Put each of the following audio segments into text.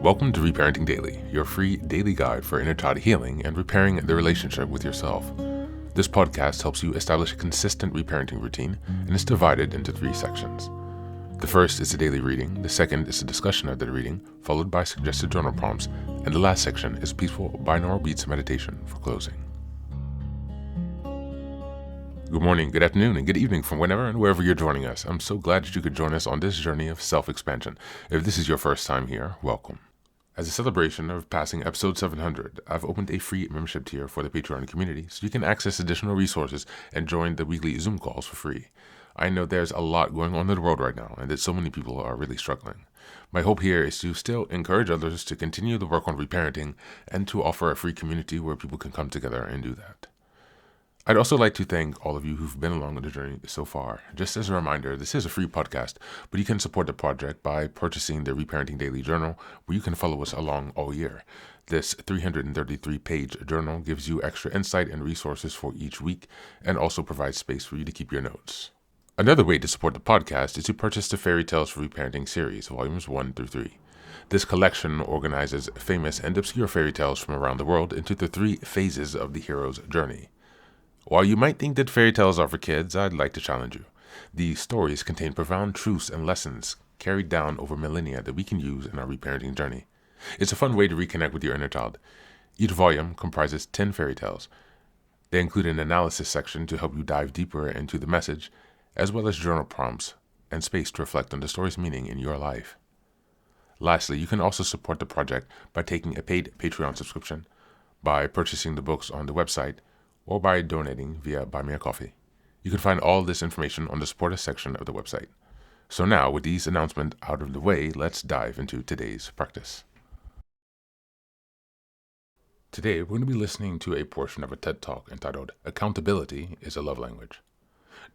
Welcome to Reparenting Daily, your free daily guide for inner child healing and repairing the relationship with yourself. This podcast helps you establish a consistent reparenting routine and is divided into 3 sections. The first is the daily reading, the second is a discussion of the reading, followed by suggested journal prompts, and the last section is peaceful binaural beats meditation for closing. Good morning, good afternoon, and good evening from whenever and wherever you're joining us. I'm so glad that you could join us on this journey of self-expansion. If this is your first time here, welcome. As a celebration of passing episode 700, I've opened a free membership tier for the Patreon community so you can access additional resources and join the weekly Zoom calls for free. I know there's a lot going on in the world right now and that so many people are really struggling. My hope here is to still encourage others to continue the work on reparenting and to offer a free community where people can come together and do that. I'd also like to thank all of you who've been along on the journey so far. Just as a reminder, this is a free podcast, but you can support the project by purchasing the Reparenting Daily Journal, where you can follow us along all year. This 333-page journal gives you extra insight and resources for each week, and also provides space for you to keep your notes. Another way to support the podcast is to purchase the Fairy Tales for Reparenting series, volumes 1 through 3. This collection organizes famous and obscure fairy tales from around the world into the 3 phases of the hero's journey. While you might think that fairy tales are for kids, I'd like to challenge you. These stories contain profound truths and lessons carried down over millennia that we can use in our reparenting journey. It's a fun way to reconnect with your inner child. Each volume comprises 10 fairy tales. They include an analysis section to help you dive deeper into the message, as well as journal prompts and space to reflect on the story's meaning in your life. Lastly, you can also support the project by taking a paid Patreon subscription, by purchasing the books on the website, or by donating via Buy Me a Coffee. You can find all this information on the Support Us section of the website. So now, with these announcements out of the way, let's dive into today's practice. Today, we're going to be listening to a portion of a TED Talk entitled Accountability is a Love Language.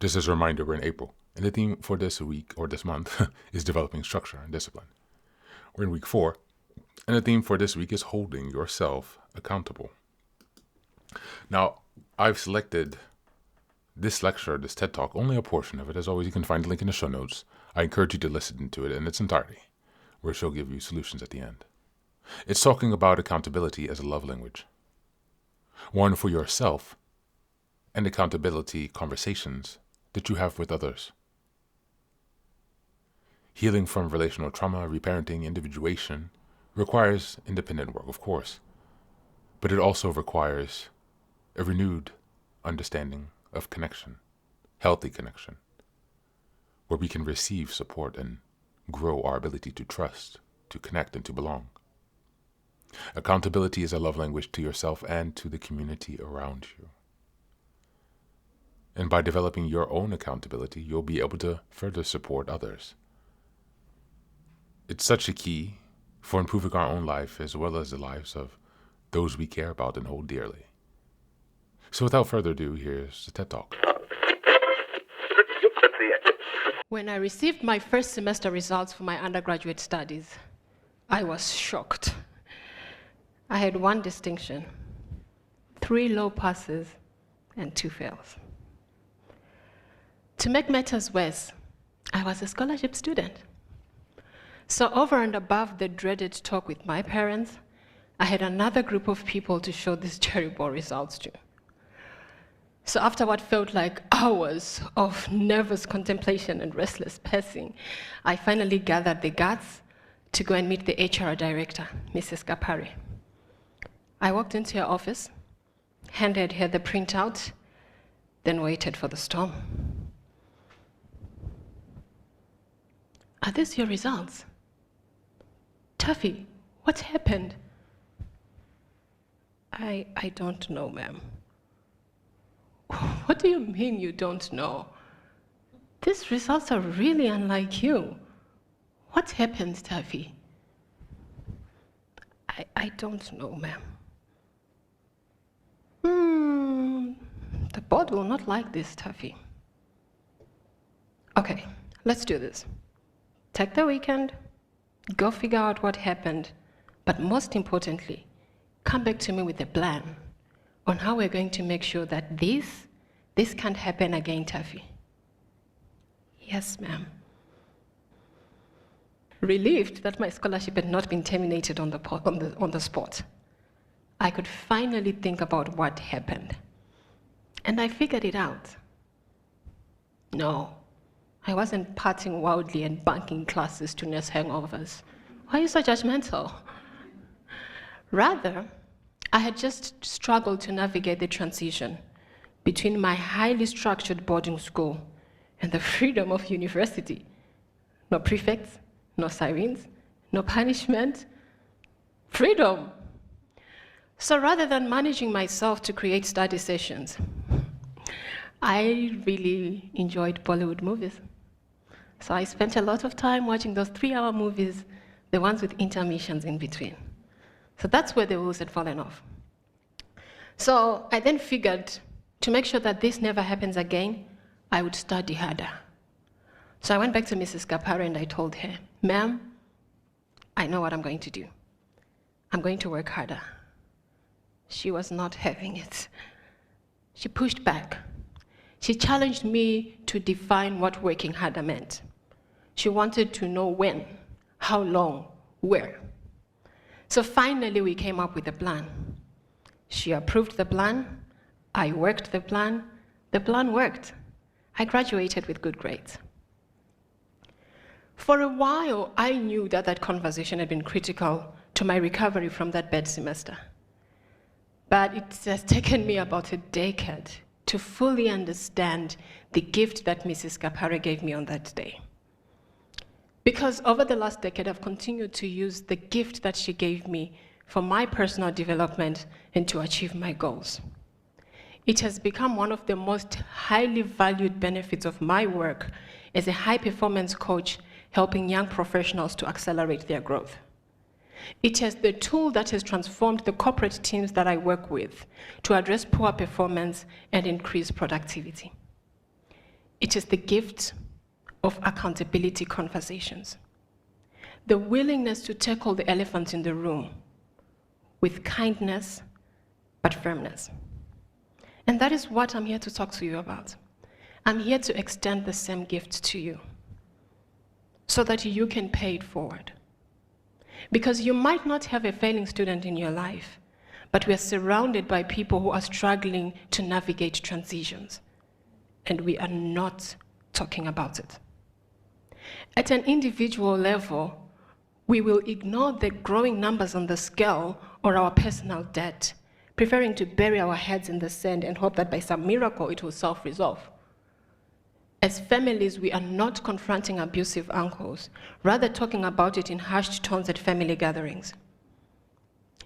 Just as a reminder, we're in April, and the theme for this week, or this month, is developing structure and discipline. We're in week 4, and the theme for this week is holding yourself accountable. Now, I've selected this lecture, this TED Talk, only a portion of it. As always, you can find the link in the show notes. I encourage you to listen to it in its entirety, where she'll give you solutions at the end. It's talking about accountability as a love language. One for yourself, and accountability conversations that you have with others. Healing from relational trauma, reparenting, individuation requires independent work, of course, but it also requires a renewed understanding of connection, healthy connection, where we can receive support and grow our ability to trust, to connect, and to belong. Accountability is a love language to yourself and to the community around you. And by developing your own accountability, you'll be able to further support others. It's such a key for improving our own life as well as the lives of those we care about and hold dearly. So without further ado, here's the TED Talk. When I received my first semester results for my undergraduate studies, I was shocked. I had 1 distinction, 3 low passes, and 2 fails. To make matters worse, I was a scholarship student. So over and above the dreaded talk with my parents, I had another group of people to show these terrible results to. So after what felt like hours of nervous contemplation and restless pacing, I finally gathered the guts to go and meet the HR director, Mrs. Kapari. I walked into her office, handed her the printout, then waited for the storm. Are these your results? Tuffy, what happened? I don't know, ma'am. What do you mean you don't know? These results are really unlike you. What happened, Tuffy? I don't know, ma'am. The board will not like this, Tuffy. Okay, let's do this. Take the weekend, go figure out what happened, but most importantly, come back to me with a plan on how we're going to make sure that this can't happen again, Tuffy. Yes, ma'am. Relieved that my scholarship had not been terminated on the spot, I could finally think about what happened. And I figured it out. No, I wasn't partying wildly and bunking classes to nurse hangovers. Why are you so judgmental? Rather, I had just struggled to navigate the transition between my highly structured boarding school and the freedom of university. No prefects, no sirens, no punishment, freedom. So rather than managing myself to create study sessions, I really enjoyed Bollywood movies. So I spent a lot of time watching those 3-hour movies, the ones with intermissions in between. So that's where the wheels had fallen off. So I then figured, to make sure that this never happens again, I would study harder. So I went back to Mrs. Kapara and I told her, "Ma'am, I know what I'm going to do. I'm going to work harder." She was not having it. She pushed back. She challenged me to define what working harder meant. She wanted to know when, how long, where. So finally we came up with a plan. She approved the plan, I worked the plan worked. I graduated with good grades. For a while, I knew that conversation had been critical to my recovery from that bad semester. But it has taken me about a decade to fully understand the gift that Mrs. Kapara gave me on that day. Because over the last decade, I've continued to use the gift that she gave me for my personal development and to achieve my goals. It has become one of the most highly valued benefits of my work as a high-performance coach helping young professionals to accelerate their growth. It is the tool that has transformed the corporate teams that I work with to address poor performance and increase productivity. It is the gift of accountability conversations. The willingness to tackle the elephant in the room with kindness but firmness. And that is what I'm here to talk to you about. I'm here to extend the same gift to you so that you can pay it forward. Because you might not have a failing student in your life, but we are surrounded by people who are struggling to navigate transitions, and we are not talking about it. At an individual level, we will ignore the growing numbers on the scale or our personal debt, preferring to bury our heads in the sand and hope that by some miracle it will self-resolve. As families, we are not confronting abusive uncles, rather talking about it in hushed tones at family gatherings.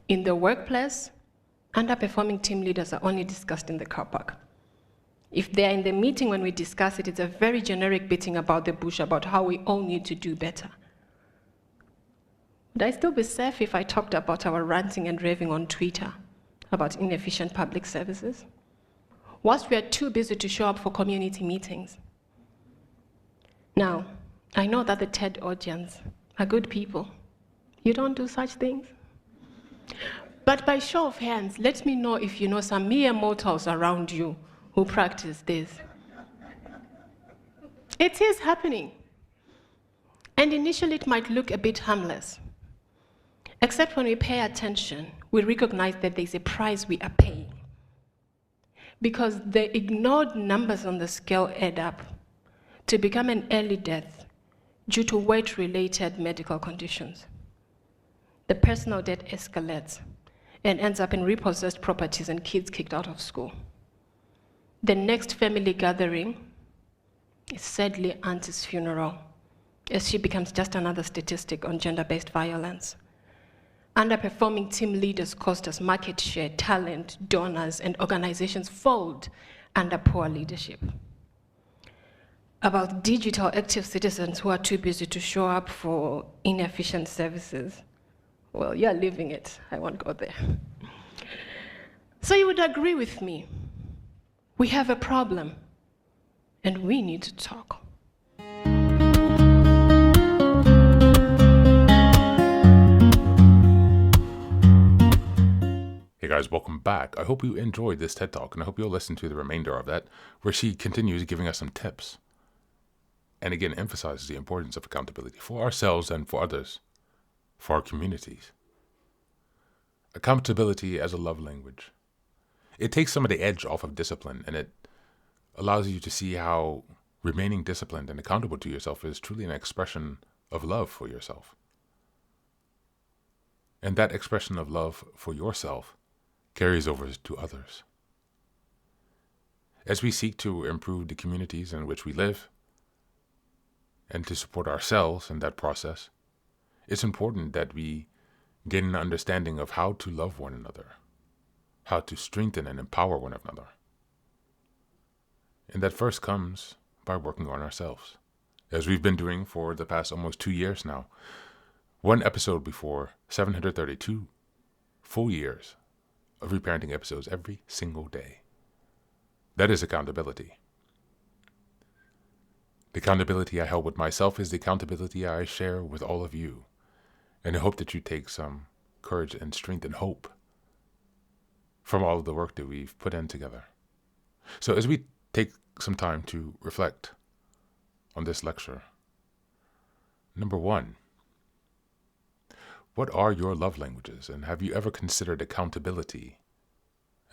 In the workplace, underperforming team leaders are only discussed in the car park. If they're in the meeting when we discuss it, it's a very generic beating about the bush about how we all need to do better. Would I still be safe if I talked about our ranting and raving on Twitter about inefficient public services? Whilst we are too busy to show up for community meetings. Now, I know that the TED audience are good people. You don't do such things. But by show of hands, let me know if you know some mere mortals around you who practice this. It is happening. And initially it might look a bit harmless. Except when we pay attention, we recognize that there's a price we are paying. Because the ignored numbers on the scale add up to become an early death due to weight-related medical conditions. The personal debt escalates and ends up in repossessed properties and kids kicked out of school. The next family gathering is sadly Auntie's funeral, as she becomes just another statistic on gender-based violence. Underperforming team leaders cost us market share, talent, donors, and organizations fold under poor leadership. About digital active citizens who are too busy to show up for inefficient services. Well, you're living it. I won't go there. So you would agree with me. We have a problem, and we need to talk. Hey guys, welcome back. I hope you enjoyed this TED Talk, and I hope you'll listen to the remainder of that, where she continues giving us some tips. and again emphasizes the importance of accountability for ourselves and for others, for our communities. Accountability as a love language. It takes some of the edge off of discipline, and it allows you to see how remaining disciplined and accountable to yourself is truly an expression of love for yourself. And that expression of love for yourself carries over to others. As we seek to improve the communities in which we live and to support ourselves in that process, it's important that we gain an understanding of how to love one another, how to strengthen and empower one another. And that first comes by working on ourselves, as we've been doing for the past almost 2 years now. One episode before 732 full years of reparenting episodes every single day. That is accountability. The accountability I held with myself is the accountability I share with all of you. And I hope that you take some courage and strength and hope from all of the work that we've put in together. So as we take some time to reflect on this lecture, number one, what are your love languages, and have you ever considered accountability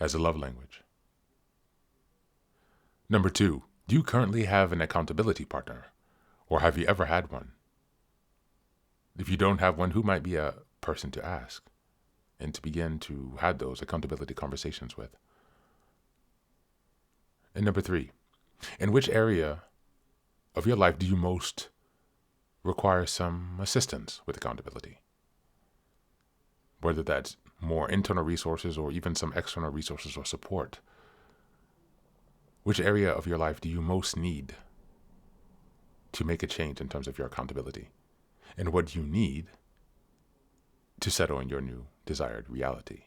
as a love language? Number two, do you currently have an accountability partner, or have you ever had one? If you don't have one, who might be a person to ask and to begin to have those accountability conversations with? And number three, in which area of your life do you most require some assistance with accountability? Whether that's more internal resources or even some external resources or support. Which area of your life do you most need to make a change in terms of your accountability? And what do you need to settle in your new desired reality?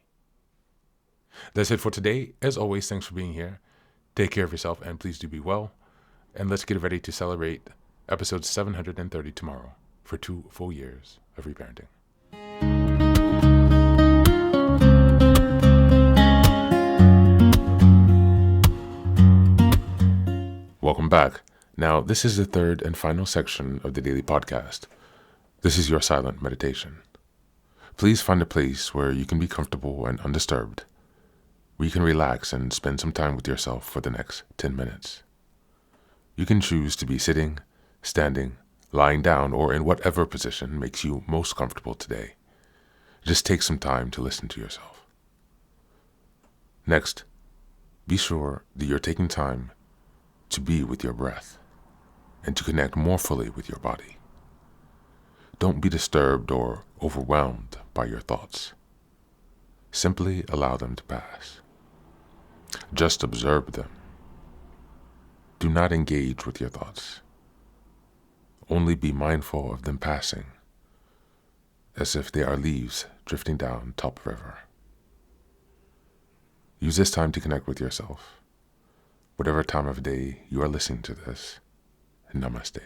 That's it for today. As always, thanks for being here. Take care of yourself and please do be well. And let's get ready to celebrate episode 730 tomorrow for 2 full years of reparenting. Welcome back. Now, this is the third and final section of the daily podcast. This is your silent meditation. Please find a place where you can be comfortable and undisturbed, where you can relax and spend some time with yourself for the next 10 minutes. You can choose to be sitting, standing, lying down, or in whatever position makes you most comfortable today. Just take some time to listen to yourself. Next, be sure that you're taking time to be with your breath and to connect more fully with your body. Don't be disturbed or overwhelmed by your thoughts. Simply allow them to pass. Just observe them. Do not engage with your thoughts. Only be mindful of them passing, as if they are leaves drifting down top river. Use this time to connect with yourself. Whatever time of day you are listening to this, namaste.